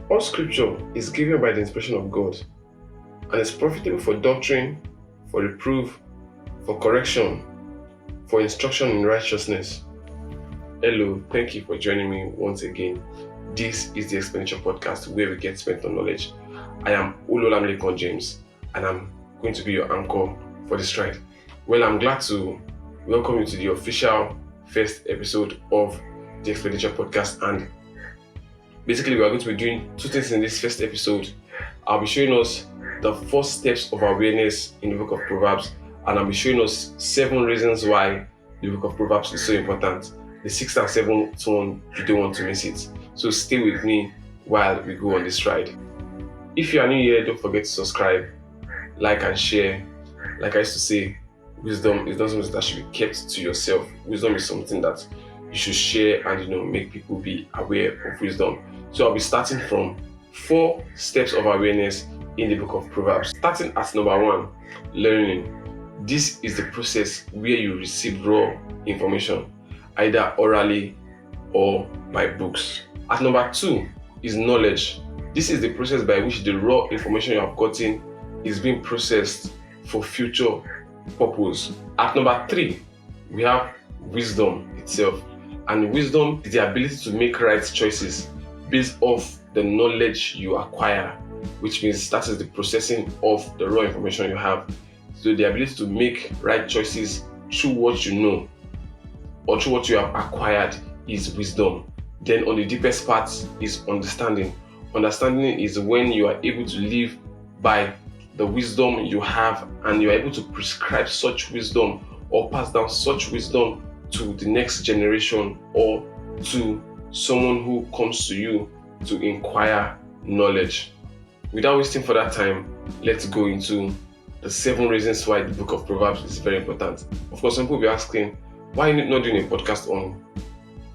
All scripture is given by the inspiration of God and is profitable for doctrine, for reproof, for correction, for instruction in righteousness. Hello, thank you for joining me once again. This is the Expenditure podcast where we get spent on knowledge. I am Ololamilekon James and I'm going to be your anchor for this ride. Well, I'm glad to welcome you to the official first episode of the Expenditure podcast, and basically we are going to be doing two things in this first episode. I'll be showing us the 4 steps of awareness in the Book of Proverbs, and I'll be showing us 7 reasons why the Book of Proverbs is so important. The 6th and 7th one, you don't want to miss it. So stay with me while we go on this ride. If you are new here, don't forget to subscribe, like and share. Like I used to say, wisdom is not something that should be kept to yourself. Wisdom is something that you should share and make people be aware of wisdom. So I'll be starting from 4 steps of awareness in the Book of Proverbs. Starting at number 1, learning. This is the process where you receive raw information, either orally or by books. At number 2 is knowledge. This is the process by which the raw information you have gotten is being processed for future purpose. At number 3, we have wisdom itself. And wisdom is the ability to make right choices based off the knowledge you acquire, which means that is the processing of the raw information you have. So the ability to make right choices through what you know or through what you have acquired is wisdom. Then on the deepest part is understanding. Understanding is when you are able to live by the wisdom you have and you are able to prescribe such wisdom or pass down such wisdom to the next generation or to someone who comes to you to inquire knowledge. Without wasting further time, let's go into the 7 reasons why the Book of Proverbs is very important. Of course, some people will be asking, why are you not doing a podcast on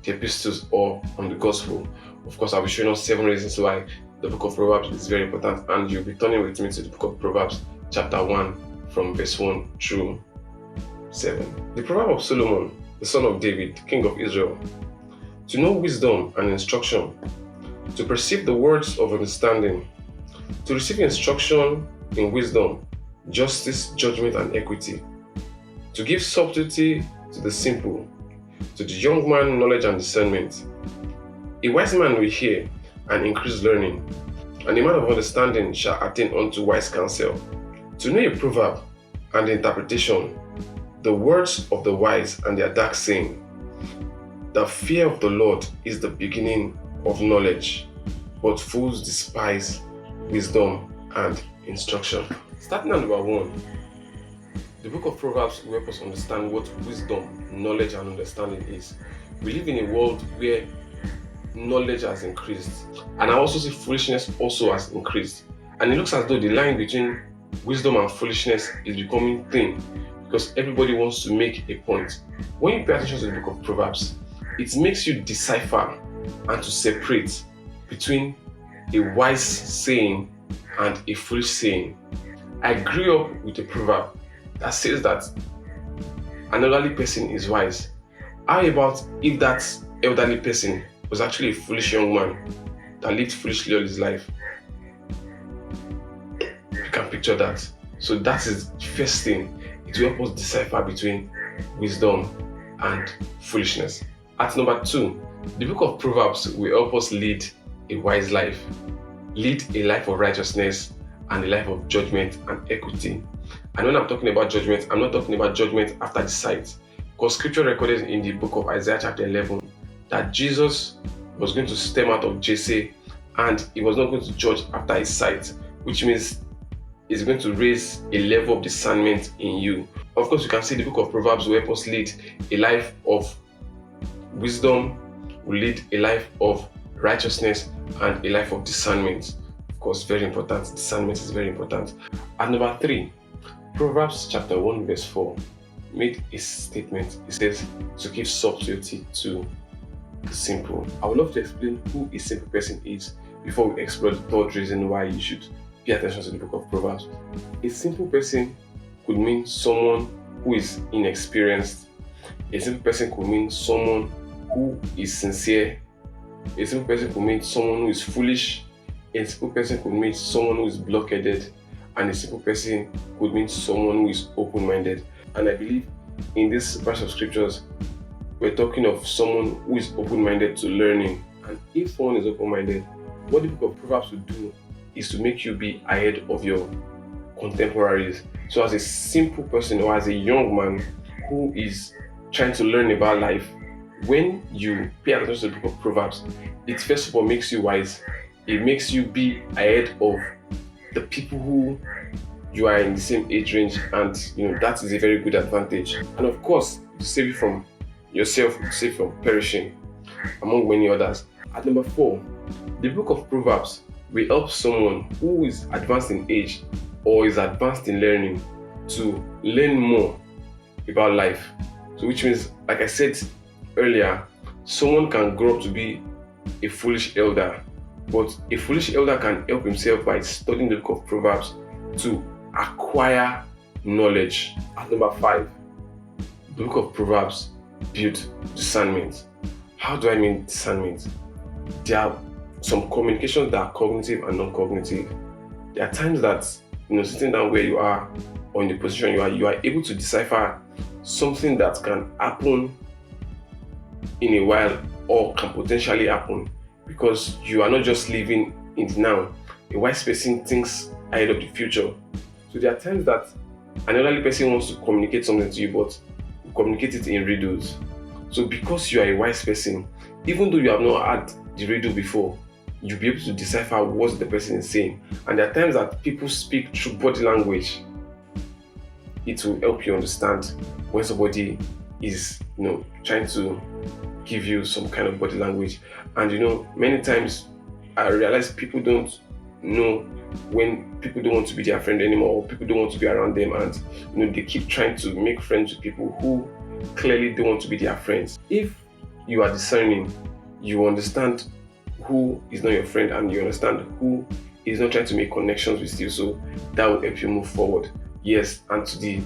the epistles or on the gospel? Of course, I'll be showing us 7 reasons why the Book of Proverbs is very important, and you'll be turning with me to the Book of Proverbs, chapter 1, from verse 1 through 7. The Proverb of Solomon, the son of David, king of Israel. To know wisdom and instruction, to perceive the words of understanding, to receive instruction in wisdom, justice, judgment, and equity, to give subtlety to the simple, to the young man knowledge and discernment. A wise man will hear and increase learning, and a man of understanding shall attain unto wise counsel. To know a proverb and the interpretation, the words of the wise and their dark saying. The fear of the Lord is the beginning of knowledge, but fools despise wisdom and instruction. Starting at number 1, the Book of Proverbs will help us understand what wisdom, knowledge, and understanding is. We live in a world where knowledge has increased, and I also see foolishness also has increased. And it looks as though the line between wisdom and foolishness is becoming thin because everybody wants to make a point. When you pay attention to the Book of Proverbs, it makes you decipher and to separate between a wise saying and a foolish saying. I grew up with a proverb that says that an elderly person is wise. How about if that elderly person was actually a foolish young man that lived foolishly all his life? You can picture that. So that is the first thing. It will help us decipher between wisdom and foolishness. At number 2, the Book of Proverbs will help us lead a wise life, lead a life of righteousness and a life of judgment and equity. And when I'm talking about judgment, I'm not talking about judgment after the sight, because scripture recorded in the book of Isaiah chapter 11 that Jesus was going to stem out of Jesse and he was not going to judge after his sight, which means he's going to raise a level of discernment in you. Of course, you can see the Book of Proverbs will help us lead a life of wisdom, will lead a life of righteousness and a life of discernment. Of course, very important. Discernment is very important. At number 3, Proverbs chapter 1 verse 4 made a statement. It says to give subtlety to the simple. I would love to explain who a simple person is before we explore the 3rd reason why you should pay attention to the Book of Proverbs. A simple person could mean someone who is inexperienced. A simple person could mean someone who is sincere. A simple person could mean someone who is foolish. A simple person could mean someone who is blockheaded, and a simple person could mean someone who is open-minded. And I believe in this verse of scriptures, we're talking of someone who is open-minded to learning. And if someone is open-minded, what the Book of Proverbs will do is to make you be ahead of your contemporaries. So as a simple person or as a young man who is trying to learn about life, when you pay attention to the Book of Proverbs, it first of all makes you wise. It makes you be ahead of the people who you are in the same age range, and that is a very good advantage. And of course, to save you from yourself, to save you from perishing, among many others. At number 4, the Book of Proverbs will help someone who is advanced in age or is advanced in learning to learn more about life. So which means, like I said earlier, someone can grow up to be a foolish elder, but a foolish elder can help himself by studying the Book of Proverbs to acquire knowledge. At number 5, the Book of Proverbs builds discernment. How do I mean discernment? There are some communications that are cognitive and non-cognitive. There are times that sitting down where you are or in the position you are able to decipher something that can happen in a while or can potentially happen, because you are not just living in the now. A wise person thinks ahead of the future. So there are times that an elderly person wants to communicate something to you, but you communicate it in riddles. So because you are a wise person, even though you have not had the riddle before, you'll be able to decipher what the person is saying. And there are times that people speak through body language. It will help you understand when somebody is trying to give you some kind of body language. And many times I realize people don't know when people don't want to be their friend anymore, or people don't want to be around them, and they keep trying to make friends with people who clearly don't want to be their friends. If you are discerning, you understand who is not your friend, and you understand who is not trying to make connections with you, so that will help you move forward. Yes, and to the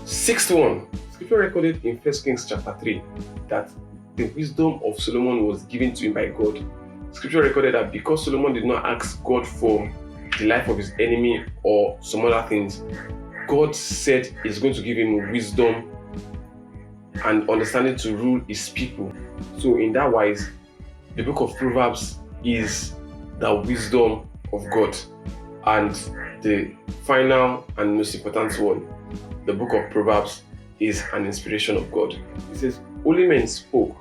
6th one, scripture recorded in 1 Kings chapter 3 that the wisdom of Solomon was given to him by God. Scripture recorded that because Solomon did not ask God for the life of his enemy or some other things, God said he's going to give him wisdom and understanding to rule his people. So in that wise, the Book of Proverbs is the wisdom of God. And the final and most important one, the Book of Proverbs is an inspiration of God. It says, "Holy men spoke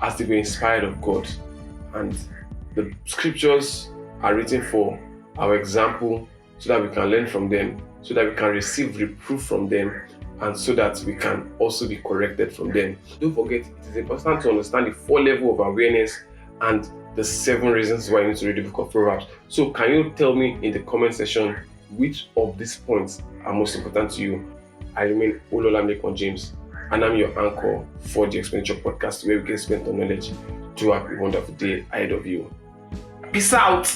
as they were inspired of God." And the scriptures are written for our example, so that we can learn from them, so that we can receive reproof from them, and so that we can also be corrected from them. Don't forget, it is important to understand the 4 levels of awareness and the 7 reasons why you need to read the Book of Proverbs. So can you tell me in the comment section which of these points are most important to you? I remain Ololamide James, and I'm your anchor for the Expenditure podcast, where we get spent on knowledge. Do have a wonderful day ahead of you. Peace out.